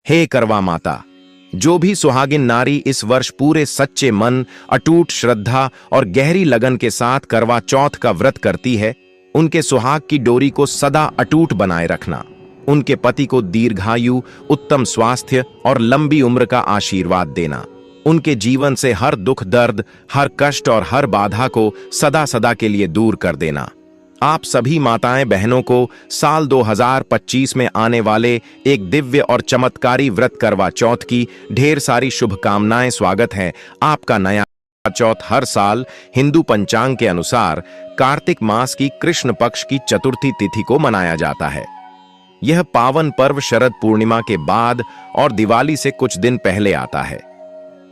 हे करवा माता, जो भी सुहागिन नारी इस वर्ष पूरे सच्चे मन, अटूट श्रद्धा और गहरी लगन के साथ करवा चौथ का व्रत करती है, उनके सुहाग की डोरी को सदा अटूट बनाए रखना, उनके पति को दीर्घायु, उत्तम स्वास्थ्य और लंबी उम्र का आशीर्वाद देना, उनके जीवन से हर दुख दर्द, हर कष्ट और हर बाधा को सदा सदा के लिए दूर कर देना। आप सभी माताएं बहनों को साल 2025 में आने वाले एक दिव्य और चमत्कारी व्रत करवा चौथ की ढेर सारी शुभकामनाएं। स्वागत है आपका नया चौथ हर साल हिंदू पंचांग के अनुसार कार्तिक मास की कृष्ण पक्ष की चतुर्थी तिथि को मनाया जाता है। यह पावन पर्व शरद पूर्णिमा के बाद और दिवाली से कुछ दिन पहले आता है।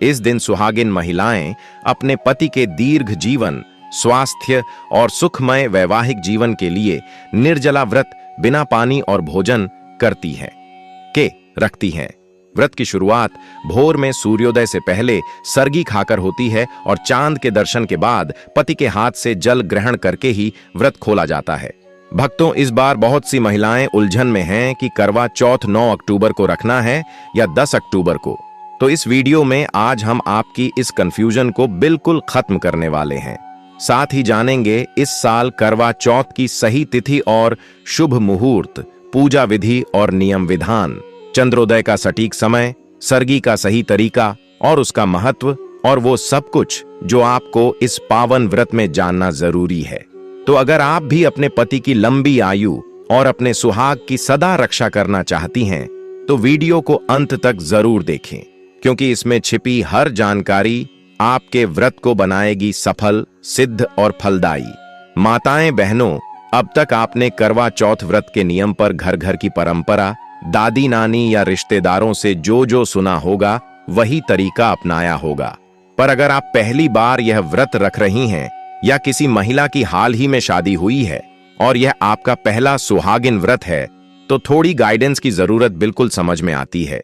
इस दिन सुहागिन महिलाएं अपने पति के दीर्घ जीवन, स्वास्थ्य और सुखमय वैवाहिक जीवन के लिए निर्जला व्रत बिना पानी और भोजन रखती हैं। व्रत की शुरुआत भोर में सूर्योदय से पहले सरगी खाकर होती है और चांद के दर्शन के बाद पति के हाथ से जल ग्रहण करके ही व्रत खोला जाता है। भक्तों, इस बार बहुत सी महिलाएं उलझन में हैं कि करवा चौथ 9 अक्टूबर को रखना है या 10 अक्टूबर को। तो इस वीडियो में आज हम आपकी इस कंफ्यूजन को बिल्कुल खत्म करने वाले हैं। साथ ही जानेंगे इस साल करवा चौथ की सही तिथि और शुभ मुहूर्त, पूजा विधि और नियम विधान, चंद्रोदय का सटीक समय, सरगी का सही तरीका और उसका महत्व, और वो सब कुछ जो आपको इस पावन व्रत में जानना जरूरी है। तो अगर आप भी अपने पति की लंबी आयु और अपने सुहाग की सदा रक्षा करना चाहती हैं, तो वीडियो को अंत तक जरूर देखें, क्योंकि इसमें छिपी हर जानकारी आपके व्रत को बनाएगी सफल, सिद्ध और फलदायी। माताएं बहनों, अब तक आपने करवा चौथ व्रत के नियम पर घर घर की परंपरा, दादी नानी या रिश्तेदारों से जो सुना होगा वही तरीका अपनाया होगा। पर अगर आप पहली बार यह व्रत रख रही हैं या किसी महिला की हाल ही में शादी हुई है और यह आपका पहला सुहागिन व्रत है, तो थोड़ी गाइडेंस की जरूरत बिल्कुल समझ में आती है।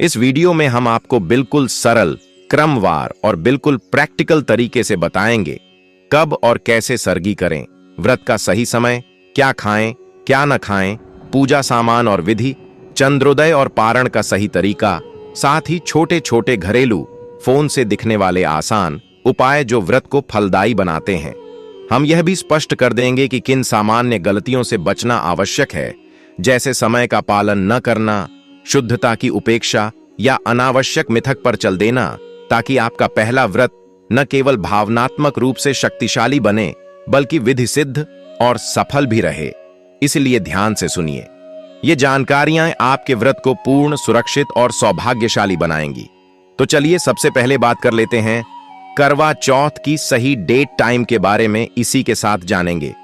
इस वीडियो में हम आपको बिल्कुल सरल, क्रमवार और बिल्कुल प्रैक्टिकल तरीके से बताएंगे कब और कैसे सरगी करें, व्रत का सही समय, क्या खाएं क्या न खाएं, पूजा सामान और विधि, चंद्रोदय और पारण का सही तरीका, साथ ही छोटे छोटे घरेलू, फोन से दिखने वाले आसान उपाय जो व्रत को फलदायी बनाते हैं। हम यह भी स्पष्ट कर देंगे कि किन सामान्य गलतियों से बचना आवश्यक है, जैसे समय का पालन न करना, शुद्धता की उपेक्षा या अनावश्यक मिथक पर चल देना, ताकि आपका पहला व्रत न केवल भावनात्मक रूप से शक्तिशाली बने बल्कि विधि सिद्ध और सफल भी रहे। इसलिए ध्यान से सुनिए, ये जानकारियां आपके व्रत को पूर्ण, सुरक्षित और सौभाग्यशाली बनाएंगी। तो चलिए सबसे पहले बात कर लेते हैं करवा चौथ की सही डेट टाइम के बारे में। इसी के साथ जानेंगे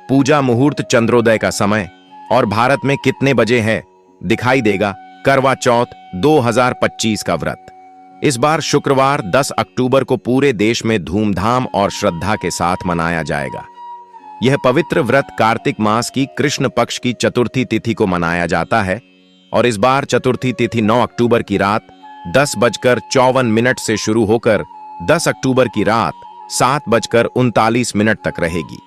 पूजा मुहूर्त, चंद्रोदय का समय और भारत में कितने बजे है दिखाई देगा करवा चौथ 2025 का व्रत। इस बार शुक्रवार 10 अक्टूबर को पूरे देश में धूमधाम और श्रद्धा के साथ मनाया जाएगा। यह पवित्र व्रत कार्तिक मास की कृष्ण पक्ष की चतुर्थी तिथि को मनाया जाता है और इस बार चतुर्थी तिथि 9 अक्टूबर की रात 10:54 से शुरू होकर 10 अक्टूबर की रात 7:39 तक रहेगी।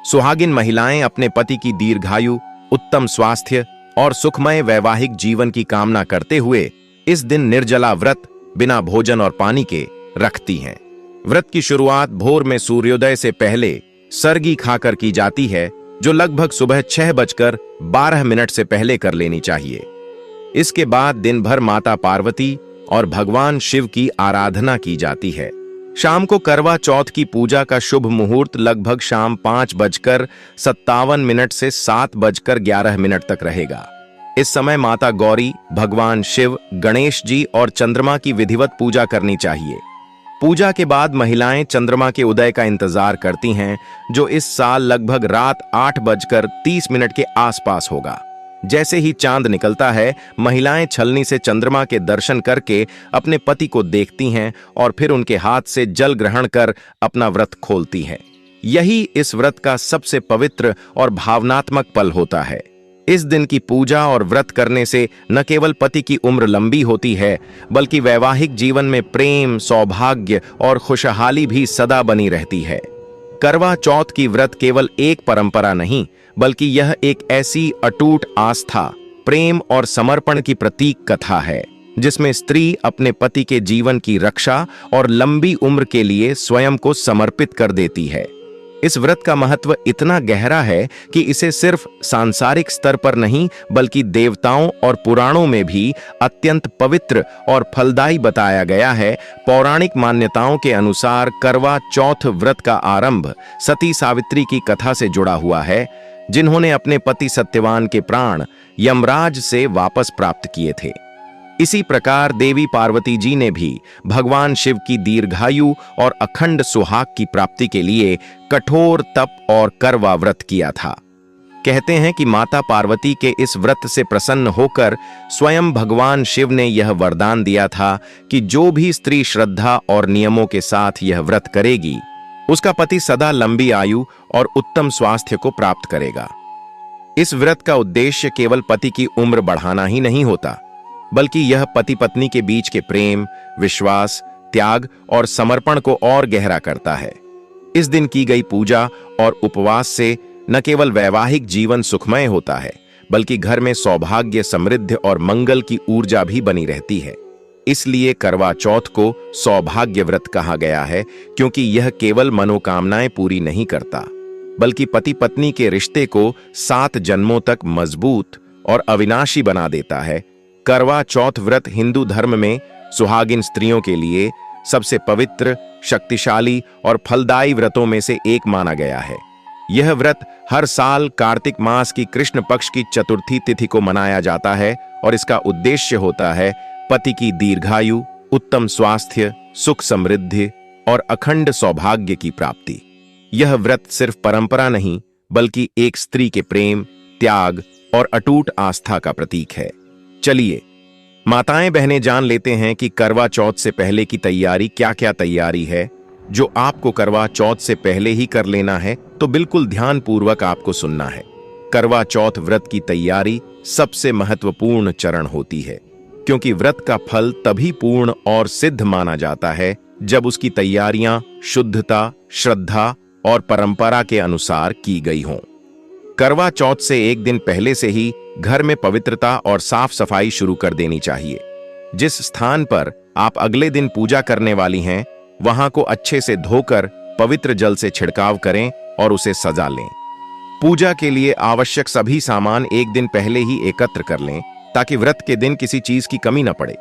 सुहागिन महिलाएं अपने पति की दीर्घायु, उत्तम स्वास्थ्य और सुखमय वैवाहिक जीवन की कामना करते हुए इस दिन निर्जला व्रत बिना भोजन और पानी के रखती हैं। व्रत की शुरुआत भोर में सूर्योदय से पहले सरगी खाकर की जाती है, जो लगभग सुबह 6:12 से पहले कर लेनी चाहिए। इसके बाद दिन भर माता पार्वती और भगवान शिव की आराधना की जाती है। शाम को करवा चौथ की पूजा का शुभ मुहूर्त लगभग शाम 5:57 से 7:11 तक रहेगा। इस समय माता गौरी, भगवान शिव, गणेश जी और चंद्रमा की विधिवत पूजा करनी चाहिए। पूजा के बाद महिलाएं चंद्रमा के उदय का इंतजार करती हैं, जो इस साल लगभग रात 8:30 के आसपास होगा। जैसे ही चांद निकलता है, महिलाएं छलनी से चंद्रमा के दर्शन करके अपने पति को देखती हैं और फिर उनके हाथ से जल ग्रहण कर अपना व्रत खोलती हैं। यही इस व्रत का सबसे पवित्र और भावनात्मक पल होता है। इस दिन की पूजा और व्रत करने से न केवल पति की उम्र लंबी होती है, बल्कि वैवाहिक जीवन में प्रेम, सौभाग्य और खुशहाली भी सदा बनी रहती है। करवा चौथ की व्रत केवल एक परंपरा नहीं, बल्कि यह एक ऐसी अटूट आस्था, प्रेम और समर्पण की प्रतीक कथा है, जिसमें स्त्री अपने पति के जीवन की रक्षा और लंबी उम्र के लिए स्वयं को समर्पित कर देती है। इस व्रत का महत्व इतना गहरा है कि इसे सिर्फ सांसारिक स्तर पर नहीं बल्कि देवताओं और पुराणों में भी अत्यंत पवित्र और फलदायी बताया गया है। पौराणिक मान्यताओं के अनुसार करवा चौथ व्रत का आरंभ सती सावित्री की कथा से जुड़ा हुआ है, जिन्होंने अपने पति सत्यवान के प्राण यमराज से वापस प्राप्त किए थे। इसी प्रकार देवी पार्वती जी ने भी भगवान शिव की दीर्घायु और अखंड सुहाग की प्राप्ति के लिए कठोर तप और करवा व्रत किया था। कहते हैं कि माता पार्वती के इस व्रत से प्रसन्न होकर स्वयं भगवान शिव ने यह वरदान दिया था कि जो भी स्त्री श्रद्धा और नियमों के साथ यह व्रत करेगी, उसका पति सदा लंबी आयु और उत्तम स्वास्थ्य को प्राप्त करेगा। इस व्रत का उद्देश्य केवल पति की उम्र बढ़ाना ही नहीं होता, बल्कि यह पति पत्नी के बीच के प्रेम, विश्वास, त्याग और समर्पण को और गहरा करता है। इस दिन की गई पूजा और उपवास से न केवल वैवाहिक जीवन सुखमय होता है, बल्कि घर में सौभाग्य, समृद्धि और मंगल की ऊर्जा भी बनी रहती है। इसलिए करवा चौथ को सौभाग्य व्रत कहा गया है, क्योंकि यह केवल मनोकामनाएं पूरी नहीं करता, बल्कि पति पत्नी के रिश्ते को 7 जन्मों तक मजबूत और अविनाशी बना देता है। करवा चौथ व्रत हिंदू धर्म में सुहागिन स्त्रियों के लिए सबसे पवित्र, शक्तिशाली और फलदायी व्रतों में से एक माना गया है। यह व्रत हर साल कार्तिक मास की कृष्ण पक्ष की चतुर्थी तिथि को मनाया जाता है और इसका उद्देश्य होता है पति की दीर्घायु, उत्तम स्वास्थ्य, सुख समृद्धि और अखंड सौभाग्य की प्राप्ति। यह व्रत सिर्फ परंपरा नहीं, बल्कि एक स्त्री के प्रेम, त्याग और अटूट आस्था का प्रतीक है। चलिए माताएं बहनें जान लेते हैं कि करवा चौथ से पहले की तैयारी क्या क्या तैयारी है, जो आपको करवा चौथ से पहले ही कर लेना है। तो बिल्कुल ध्यानपूर्वक आपको सुनना है। करवा चौथ व्रत की तैयारी सबसे महत्वपूर्ण चरण होती है, क्योंकि व्रत का फल तभी पूर्ण और सिद्ध माना जाता है जब उसकी तैयारियां शुद्धता, श्रद्धा और परंपरा के अनुसार की गई हों। करवा चौथ से एक दिन पहले से ही घर में पवित्रता और साफ सफाई शुरू कर देनी चाहिए। जिस स्थान पर आप अगले दिन पूजा करने वाली हैं, वहां को अच्छे से धोकर पवित्र जल से छिड़काव करें और उसे सजा लें। पूजा के लिए आवश्यक सभी सामान एक दिन पहले ही एकत्र कर लें, ताकि व्रत के दिन किसी चीज की कमी न पड़े।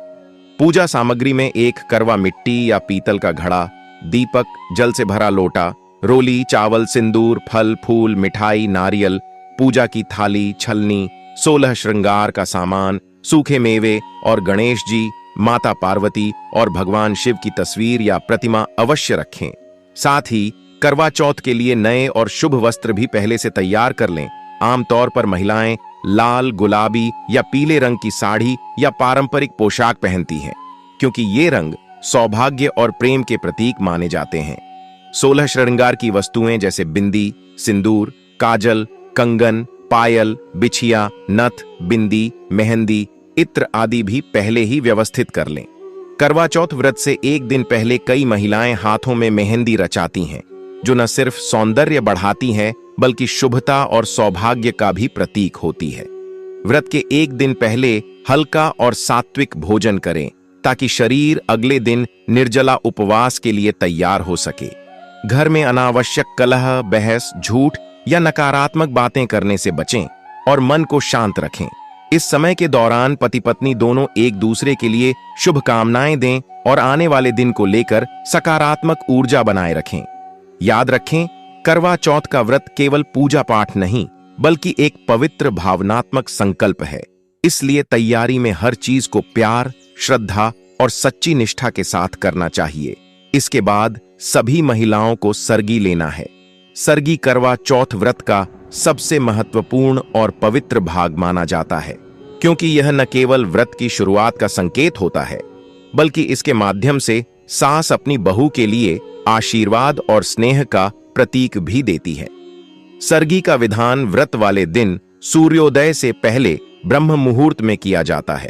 पूजा सामग्री में एक करवा मिट्टी या पीतल का घड़ा, दीपक, जल से भरा लोटा, रोली, चावल, सिंदूर, फल फूल, मिठाई, नारियल, पूजा की थाली, छलनी, 16 श्रृंगार का सामान, सूखे मेवे और गणेश जी, माता पार्वती और भगवान शिव की तस्वीर या प्रतिमा अवश्य रखें। साथ ही करवा चौथ के लिए नए और शुभ वस्त्र भी पहले से तैयार कर लें। आमतौर पर महिलाएं लाल, गुलाबी या पीले रंग की साड़ी या पारंपरिक पोशाक पहनती हैं, क्योंकि ये रंग सौभाग्य और प्रेम के प्रतीक माने जाते हैं। 16 श्रृंगार की वस्तुएं जैसे बिंदी, सिंदूर, काजल, कंगन, पायल, बिछिया, नथ, बिंदी, मेहंदी, इत्र आदि भी पहले ही व्यवस्थित कर लें। करवा चौथ व्रत से एक दिन पहले कई महिलाएं हाथों में मेहंदी रचाती हैं, जो न सिर्फ सौंदर्य बढ़ाती हैं, बल्कि शुभता और सौभाग्य का भी प्रतीक होती है। व्रत के एक दिन पहले हल्का और सात्विक भोजन करें, ताकि शरीर अगले दिन निर्जला उपवास के लिए तैयार हो सके। घर में अनावश्यक कलह, बहस, झूठ या नकारात्मक बातें करने से बचें और मन को शांत रखें। इस समय के दौरान पति पत्नी दोनों एक दूसरे के लिए शुभकामनाएं दें और आने वाले दिन को लेकर सकारात्मक ऊर्जा बनाए रखें। याद रखें, करवा चौथ का व्रत केवल पूजा पाठ नहीं, बल्कि एक पवित्र भावनात्मक संकल्प है। इसलिए तैयारी में हर चीज को प्यार, श्रद्धा और सच्ची निष्ठा के साथ करना चाहिए। इसके बाद सभी महिलाओं को सरगी लेना है। सरगी करवा चौथ व्रत का सबसे महत्वपूर्ण और पवित्र भाग माना जाता है, क्योंकि यह न केवल व्रत की शुरुआत का संकेत होता है, बल्कि इसके माध्यम से सास अपनी बहू के लिए आशीर्वाद और स्नेह का प्रतीक भी देती है। सरगी का विधान व्रत वाले दिन सूर्योदय से पहले ब्रह्म मुहूर्त में किया जाता है।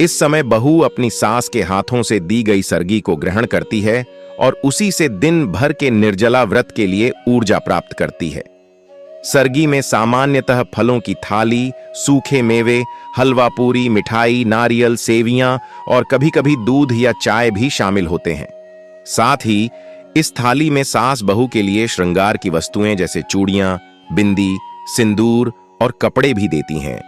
इस समय बहू अपनी सास के हाथों से दी गई सरगी को ग्रहण करती है और उसी से दिन भर के निर्जला व्रत के लिए ऊर्जा प्राप्त करती है। सरगी में सामान्यतः फलों की थाली, सूखे मेवे, हलवा पूरी, मिठाई, नारियल, सेवियां और कभी-कभी दूध या चाय भी शामिल होते हैं। साथ ही इस थाली में सास बहू के लिए श्रृंगार की वस्तुएं जैसे चूड़ियां, बिंदी, सिंदूर और कपड़े भी देती हैं,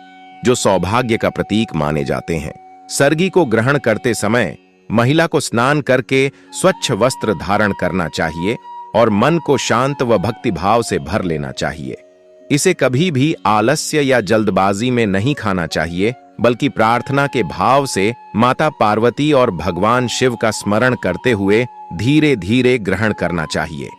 जो सौभाग्य का प्रतीक माने जाते हैं। सरगी को ग्रहण करते समय महिला को स्नान करके स्वच्छ वस्त्र धारण करना चाहिए और मन को शांत व भक्ति भाव से भर लेना चाहिए। इसे कभी भी आलस्य या जल्दबाजी में नहीं खाना चाहिए, बल्कि प्रार्थना के भाव से माता पार्वती और भगवान शिव का स्मरण करते हुए धीरे धीरे ग्रहण करना चाहिए।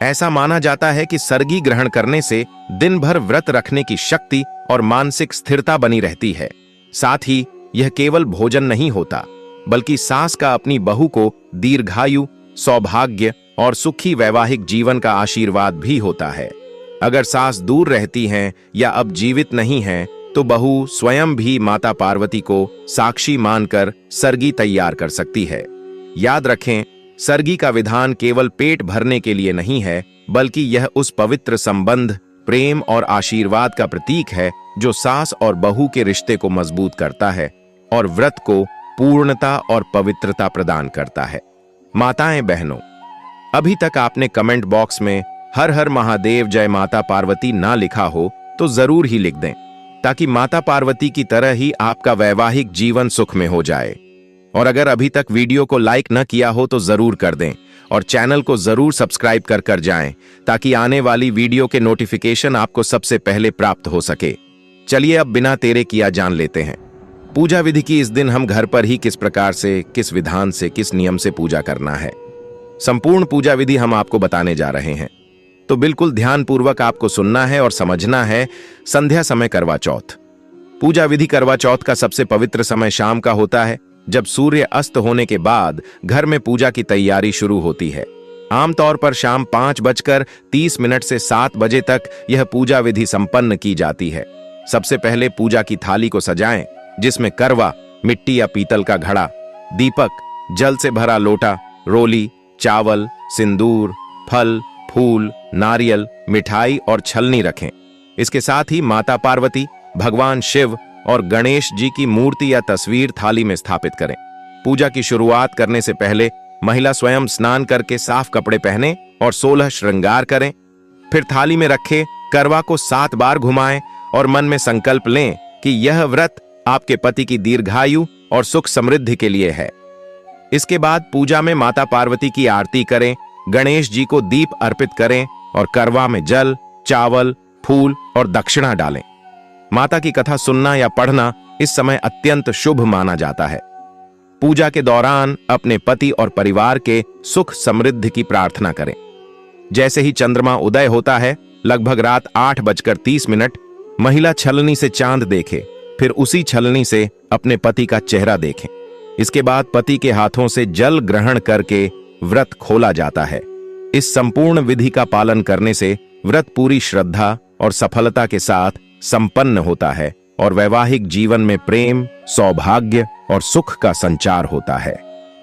ऐसा माना जाता है कि सरगी ग्रहण करने से दिन भर व्रत रखने की शक्ति और मानसिक स्थिरता बनी रहती है। साथ ही यह केवल भोजन नहीं होता, बल्कि सास का अपनी बहू को दीर्घायु, सौभाग्य और सुखी वैवाहिक जीवन का आशीर्वाद भी होता है। अगर सास दूर रहती हैं या अब जीवित नहीं हैं, तो बहू स्वयं भी माता पार्वती को साक्षी मानकर सरगी तैयार कर सकती है। याद रखें, सरगी का विधान केवल पेट भरने के लिए नहीं है, बल्कि यह उस पवित्र संबंध, प्रेम और आशीर्वाद का प्रतीक है जो सास और बहू के रिश्ते को मजबूत करता है और व्रत को पूर्णता और पवित्रता प्रदान करता है। माताएं बहनों, अभी तक आपने कमेंट बॉक्स में हर हर महादेव जय माता पार्वती ना लिखा हो तो जरूर ही लिख दें, ताकि माता पार्वती की तरह ही आपका वैवाहिक जीवन सुख में हो जाए। और अगर अभी तक वीडियो को लाइक न किया हो तो जरूर कर दें और चैनल को जरूर सब्सक्राइब कर जाएं, ताकि आने वाली वीडियो के नोटिफिकेशन आपको सबसे पहले प्राप्त हो सके। चलिए अब बिना तेरे किया जान लेते हैं पूजा विधि की। इस दिन हम घर पर ही किस प्रकार से, किस विधान से, किस नियम से पूजा करना है, संपूर्ण पूजा विधि हम आपको बताने जा रहे हैं, तो बिल्कुल ध्यानपूर्वक आपको सुनना है और समझना है। संध्या समय करवा चौथ। पूजा विधि करवा चौथ का सबसे पवित्र समय शाम का होता है, जब सूर्य अस्त होने के बाद घर में पूजा की तैयारी शुरू होती है। आमतौर पर शाम 5:30 से 7 बजे तक यह पूजा विधि संपन्न की जाती है। सबसे पहले पूजा की थाली को सजाएं, जिसमें करवा, मिट्टी या पीतल का घड़ा, दीपक, जल से भरा लोटा, रोली, चावल, सिंदूर, फल, फूल, नारियल, मिठाई और छलनी रखें। इसके साथ ही माता पार्वती, भगवान शिव और गणेश जी की मूर्ति या तस्वीर थाली में स्थापित करें। पूजा की शुरुआत करने से पहले महिला स्वयं स्नान करके साफ कपड़े पहने और 16 श्रृंगार करें। फिर थाली में रखे करवा को 7 बार घुमाएं और मन में संकल्प लें कि यह व्रत आपके पति की दीर्घायु और सुख समृद्धि के लिए है। इसके बाद पूजा में माता पार्वती की आरती करें, गणेश जी को दीप अर्पित करें और करवा में जल, चावल, फूल और दक्षिणा डालें। माता की कथा सुनना या पढ़ना इस समय अत्यंत शुभ माना जाता है। पूजा के दौरान अपने पति और परिवार के सुख समृद्धि की प्रार्थना करें। जैसे ही चंद्रमा उदय होता है, लगभग रात 8:30, महिला छलनी से चांद देखे, फिर उसी छलनी से अपने पति का चेहरा देखें। इसके बाद पति के हाथों से जल ग्रहण करके व्रत खोला जाता है। इस संपूर्ण विधि का पालन करने से व्रत पूरी श्रद्धा और सफलता के साथ संपन्न होता है और वैवाहिक जीवन में प्रेम, सौभाग्य और सुख का संचार होता है।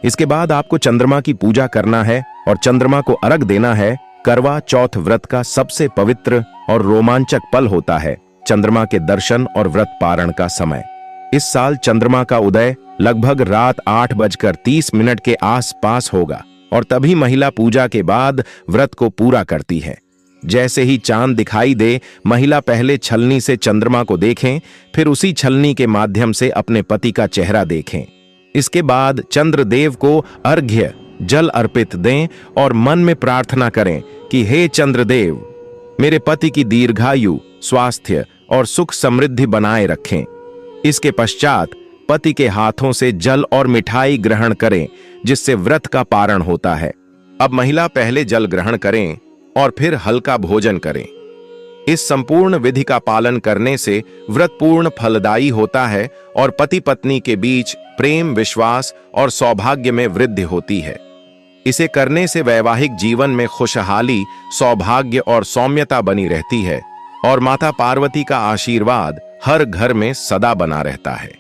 इसके बाद आपको चंद्रमा की पूजा करना है और चंद्रमा को अर्घ देना है। करवा चौथ व्रत का सबसे पवित्र और रोमांचक पल होता है, चंद्रमा के दर्शन और व्रत पारण का समय। इस साल चंद्रमा का उदय लगभग रात 8:30 के आसपास होगा और तभी महिला पूजा के बाद व्रत को पूरा करती है। जैसे ही चांद दिखाई दे, महिला पहले छलनी से चंद्रमा को देखें, फिर उसी छलनी के माध्यम से अपने पति का चेहरा देखें। इसके बाद चंद्रदेव को अर्घ्य जल अर्पित दें और मन में प्रार्थना करें कि हे चंद्रदेव, मेरे पति की दीर्घायु, स्वास्थ्य और सुख समृद्धि बनाए रखें। इसके पश्चात पति के हाथों से जल और मिठाई ग्रहण करें, जिससे व्रत का पारण होता है। अब महिला पहले जल ग्रहण करें और फिर हल्का भोजन करें। इस संपूर्ण विधि का पालन करने से व्रत पूर्ण फलदायी होता है और पति पत्नी के बीच प्रेम, विश्वास और सौभाग्य में वृद्धि होती है। इसे करने से वैवाहिक जीवन में खुशहाली, सौभाग्य और सौम्यता बनी रहती है और माता पार्वती का आशीर्वाद हर घर में सदा बना रहता है।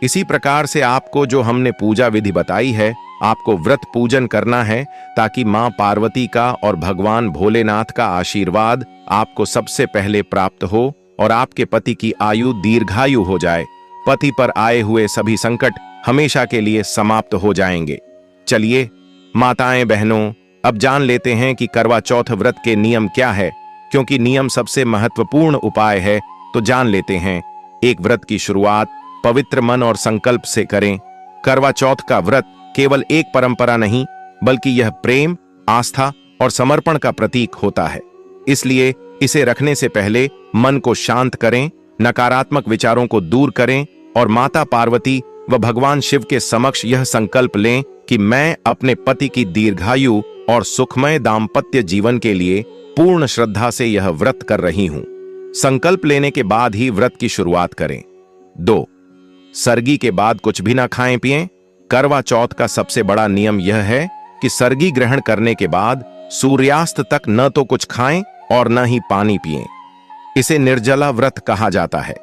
इसी प्रकार से आपको जो हमने पूजा विधि बताई है, आपको व्रत पूजन करना है ताकि मां पार्वती का और भगवान भोलेनाथ का आशीर्वाद आपको सबसे पहले प्राप्त हो और आपके पति की आयु दीर्घायु हो जाए। पति पर आए हुए सभी संकट हमेशा के लिए समाप्त हो जाएंगे। चलिए माताएं बहनों, अब जान लेते हैं कि करवा चौथ व्रत के नियम क्या है। क्योंकि नियम सबसे महत्वपूर्ण उपाय है, तो जान लेते हैं। एक व्रत की शुरुआत पवित्र मन और संकल्प से करें। करवा चौथ का व्रत केवल एक परंपरा नहीं, बल्कि यह प्रेम, आस्था और समर्पण का प्रतीक होता है। इसलिए इसे रखने से पहले मन को शांत करें, नकारात्मक विचारों को दूर करें और माता पार्वती व भगवान शिव के समक्ष यह संकल्प लें कि मैं अपने पति की दीर्घायु और सुखमय दाम्पत्य जीवन के लिए पूर्ण श्रद्धा से यह व्रत कर रही हूं। संकल्प लेने के बाद ही व्रत की शुरुआत करें। 2. सरगी के बाद कुछ भी ना खाएं पिएं। करवा चौथ का सबसे बड़ा नियम यह है कि सरगी ग्रहण करने के बाद सूर्यास्त तक न तो कुछ खाएं और न ही पानी पिएं। इसे निर्जला व्रत कहा जाता है।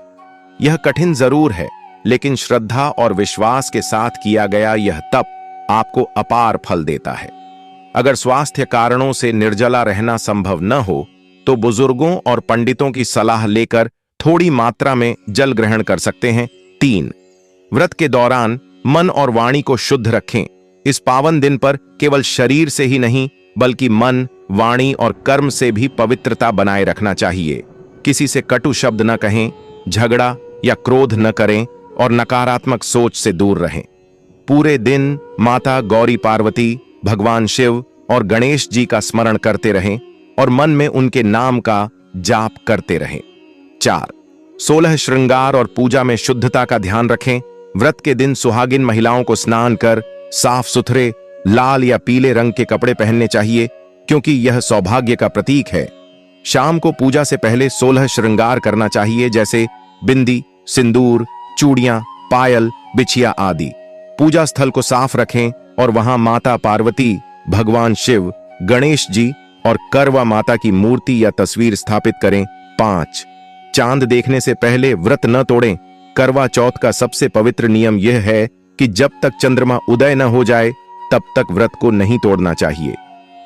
यह कठिन जरूर है, लेकिन श्रद्धा और विश्वास के साथ किया गया यह तप आपको अपार फल देता है। अगर स्वास्थ्य कारणों से निर्जला रहना संभव न हो, तो बुजुर्गों और पंडितों की सलाह लेकर थोड़ी मात्रा में जल ग्रहण कर सकते हैं। 3. व्रत के दौरान मन और वाणी को शुद्ध रखें। इस पावन दिन पर केवल शरीर से ही नहीं, बल्कि मन, वाणी और कर्म से भी पवित्रता बनाए रखना चाहिए। किसी से कटु शब्द न कहें, झगड़ा या क्रोध न करें और नकारात्मक सोच से दूर रहें। पूरे दिन माता गौरी पार्वती, भगवान शिव और गणेश जी का स्मरण करते रहें और मन में उनके नाम का जाप करते रहें। 4. 16 श्रृंगार और पूजा में शुद्धता का ध्यान रखें। व्रत के दिन सुहागिन महिलाओं को स्नान कर साफ सुथरे लाल या पीले रंग के कपड़े पहनने चाहिए, क्योंकि यह सौभाग्य का प्रतीक है। शाम को पूजा से पहले 16 श्रृंगार करना चाहिए, जैसे बिंदी, सिंदूर, चूड़ियां, पायल, बिछिया आदि। पूजा स्थल को साफ रखें और वहां माता पार्वती, भगवान शिव, गणेश जी और करवा माता की मूर्ति या तस्वीर स्थापित करें। 5. चांद देखने से पहले व्रत न तोड़ें। करवा चौथ का सबसे पवित्र नियम यह है कि जब तक चंद्रमा उदय न हो जाए, तब तक व्रत को नहीं तोड़ना चाहिए।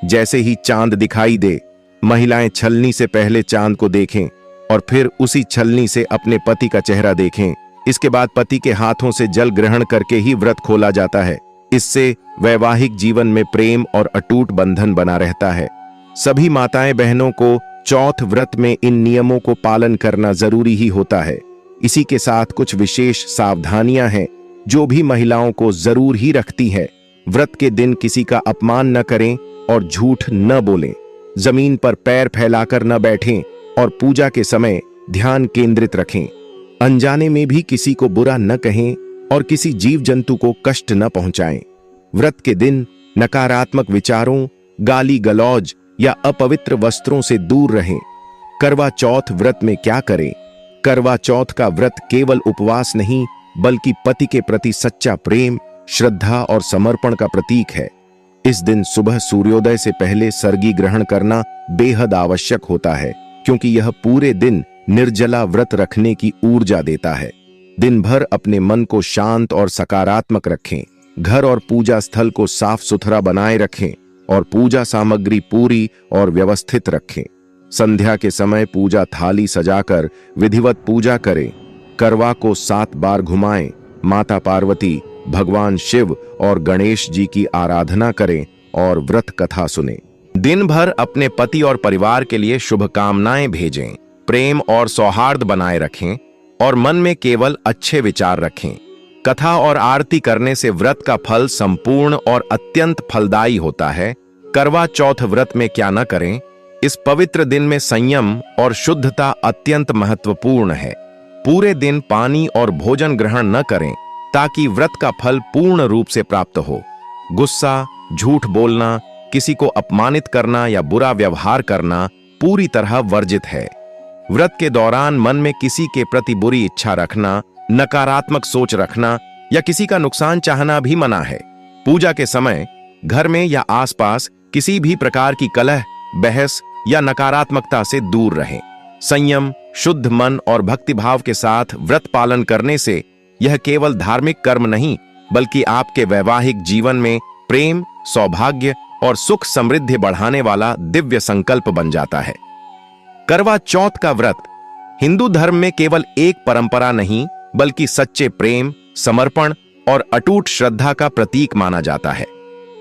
जैसे ही चांद दिखाई दे, महिलाएं छलनी से पहले चांद को देखें और फिर उसी छलनी से अपने पति का चेहरा देखें। इसके बाद पति के हाथों से जल ग्रहण करके ही व्रत खोला जाता है। इससे वैवाहिक जीवन में प्रेम और अटूट बंधन बना रहता है। सभी माताएं बहनों को चौथ व्रत में इन नियमों को पालन करना जरूरी ही होता है। इसी के साथ कुछ विशेष सावधानियां हैं जो भी महिलाओं को जरूर ही रखती है। व्रत के दिन किसी का अपमान न करें और झूठ न बोलें। जमीन पर पैर फैलाकर न बैठें और पूजा के समय ध्यान केंद्रित रखें। अनजाने में भी किसी को बुरा न कहें और किसी जीव जंतु को कष्ट न पहुंचाएं। व्रत के दिन नकारात्मक विचारों, गाली गलौज या अपवित्र वस्त्रों से दूर रहें। करवा चौथ व्रत में क्या करें? करवा चौथ का व्रत केवल उपवास नहीं, बल्कि पति के प्रति सच्चा प्रेम, श्रद्धा और समर्पण का प्रतीक है। इस दिन सुबह सूर्योदय से पहले सरगी ग्रहण करना बेहद आवश्यक होता है, क्योंकि यह पूरे दिन निर्जला व्रत रखने की ऊर्जा देता है। दिन भर अपने मन को शांत और सकारात्मक रखें। घर और पूजा स्थल को साफ सुथरा बनाए रखें और पूजा सामग्री पूरी और व्यवस्थित रखें। संध्या के समय पूजा थाली सजाकर विधिवत पूजा करें। करवा को 7 बार घुमाएं। माता पार्वती, भगवान शिव और गणेश जी की आराधना करें और व्रत कथा सुनें। दिन भर अपने पति और परिवार के लिए शुभकामनाएं भेजें। प्रेम और सौहार्द बनाए रखें और मन में केवल अच्छे विचार रखें। कथा और आरती करने से व्रत का फल संपूर्ण और अत्यंत फलदायी होता है। करवा चौथ व्रत में क्या न करें? इस पवित्र दिन में संयम और शुद्धता अत्यंत महत्वपूर्ण है। पूरे दिन पानी और भोजन ग्रहण न करें, ताकि व्रत का फल पूर्ण रूप से प्राप्त हो। गुस्सा, झूठ बोलना, किसी को अपमानित करना या बुरा व्यवहार करना पूरी तरह वर्जित है। व्रत के दौरान मन में किसी के प्रति बुरी इच्छा रखना, नकारात्मक सोच रखना या किसी का नुकसान चाहना भी मना है। पूजा के समय घर में या आसपास किसी भी प्रकार की कलह, बहस या नकारात्मकता से दूर रहें। संयम, शुद्ध मन और भक्तिभाव के साथ व्रत पालन करने से यह केवल धार्मिक कर्म नहीं, बल्कि आपके वैवाहिक जीवन में प्रेम, सौभाग्य और सुख समृद्धि बढ़ाने वाला दिव्य संकल्प बन जाता है। करवा चौथ का व्रत हिंदू धर्म में केवल एक परंपरा नहीं, बल्कि सच्चे प्रेम, समर्पण और अटूट श्रद्धा का प्रतीक माना जाता है।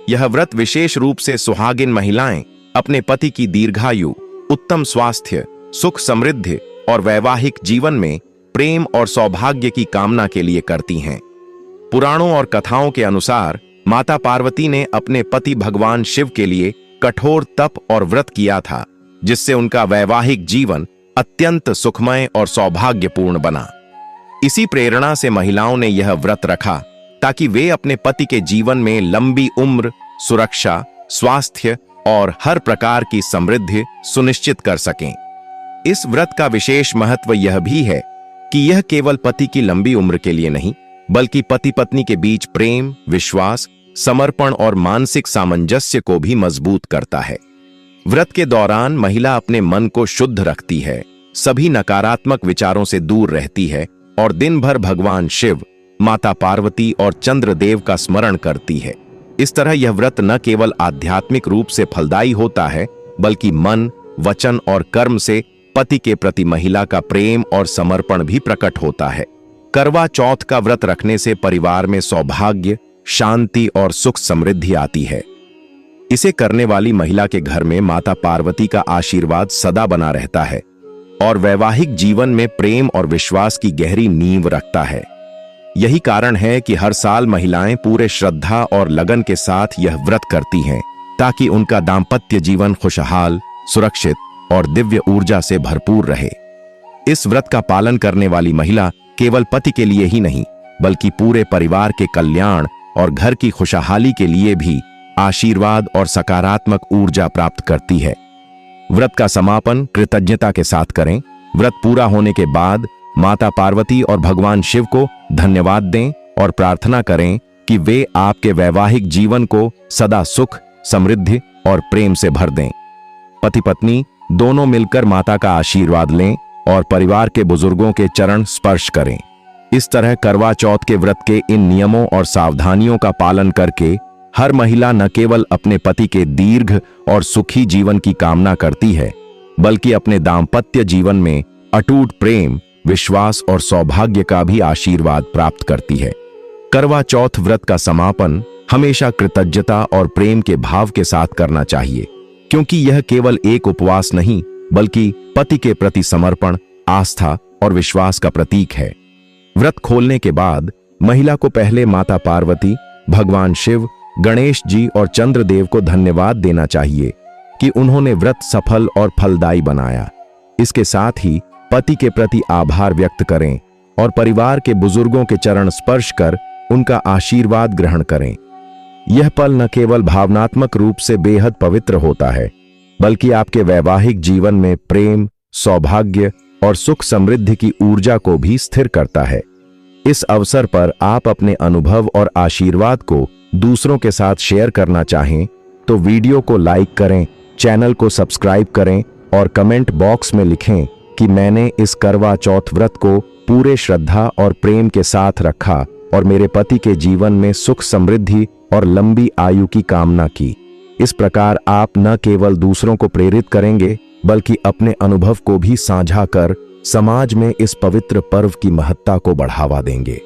यह व्रत विशेष रूप से सुहागिन महिलाएं अपने पति की दीर्घायु, उत्तम स्वास्थ्य, सुख समृद्धि और वैवाहिक जीवन में प्रेम और सौभाग्य की कामना के लिए करती हैं। पुराणों और कथाओं के अनुसार माता पार्वती ने अपने पति भगवान शिव के लिए कठोर तप और व्रत किया था, जिससे उनका वैवाहिक जीवन अत्यंत सुखमय और सौभाग्यपूर्ण बना। इसी प्रेरणा से महिलाओं ने यह व्रत रखा ताकि वे अपने पति के जीवन में लंबी उम्र, सुरक्षा, स्वास्थ्य और हर प्रकार की समृद्धि सुनिश्चित कर सकें। इस व्रत का विशेष महत्व यह भी है कि यह केवल पति की लंबी उम्र के लिए नहीं, बल्कि पति पत्नी के बीच प्रेम, विश्वास, समर्पण और मानसिक सामंजस्य को भी मजबूत करता है। व्रत के दौरान महिला अपने मन को शुद्ध रखती है, सभी नकारात्मक विचारों से दूर रहती है और दिन भर भगवान शिव, माता पार्वती और चंद्रदेव का स्मरण करती है। इस तरह यह व्रत न केवल आध्यात्मिक रूप से फलदायी होता है, बल्कि मन, वचन और कर्म से पति के प्रति महिला का प्रेम और समर्पण भी प्रकट होता है। करवा चौथ का व्रत रखने से परिवार में सौभाग्य, शांति और सुख समृद्धि आती है। इसे करने वाली महिला के घर में माता पार्वती का आशीर्वाद सदा बना रहता है और वैवाहिक जीवन में प्रेम और विश्वास की गहरी नींव रखता है। यही कारण है कि हर साल महिलाएं पूरे श्रद्धा और लगन के साथ यह व्रत करती हैं, ताकि उनका दाम्पत्य जीवन खुशहाल, सुरक्षित और दिव्य ऊर्जा से भरपूर रहे। इस व्रत का पालन करने वाली महिला केवल पति के लिए ही नहीं, बल्कि पूरे परिवार के कल्याण और घर की खुशहाली के लिए भी आशीर्वाद और सकारात्मक ऊर्जा प्राप्त करती है। व्रत का समापन कृतज्ञता के साथ करें। व्रत पूरा होने के बाद माता पार्वती और भगवान शिव को धन्यवाद दें और प्रार्थना करें कि वे आपके वैवाहिक जीवन को सदा सुख, समृद्धि और प्रेम से भर दें। पति पत्नी दोनों मिलकर माता का आशीर्वाद लें और परिवार के बुजुर्गों के चरण स्पर्श करें। इस तरह करवा चौथ के व्रत के इन नियमों और सावधानियों का पालन करके हर महिला न केवल अपने पति के दीर्घ और सुखी जीवन की कामना करती है, बल्कि अपने दाम्पत्य जीवन में अटूट प्रेम, विश्वास और सौभाग्य का भी आशीर्वाद प्राप्त करती है। करवा चौथ व्रत का समापन हमेशा कृतज्ञता और प्रेम के भाव के साथ करना चाहिए, क्योंकि यह केवल एक उपवास नहीं, बल्कि पति के प्रति समर्पण, आस्था और विश्वास का प्रतीक है। व्रत खोलने के बाद महिला को पहले माता पार्वती, भगवान शिव, गणेश जी और चंद्रदेव को धन्यवाद देना चाहिए कि उन्होंने व्रत सफल और फलदायी बनाया। इसके साथ ही पति के प्रति आभार व्यक्त करें और परिवार के बुजुर्गों के चरण स्पर्श कर उनका आशीर्वाद ग्रहण करें। यह पल न केवल भावनात्मक रूप से बेहद पवित्र होता है, बल्कि आपके वैवाहिक जीवन में प्रेम, सौभाग्य और सुख समृद्धि की ऊर्जा को भी स्थिर करता है। इस अवसर पर आप अपने अनुभव और आशीर्वाद को दूसरों के साथ शेयर करना चाहें तो वीडियो को लाइक करें, चैनल को सब्सक्राइब करें और कमेंट बॉक्स में लिखें कि मैंने इस करवा चौथ व्रत को पूरे श्रद्धा और प्रेम के साथ रखा और मेरे पति के जीवन में सुख समृद्धि और लंबी आयु की कामना की। इस प्रकार आप न केवल दूसरों को प्रेरित करेंगे, बल्कि अपने अनुभव को भी साझा कर समाज में इस पवित्र पर्व की महत्ता को बढ़ावा देंगे।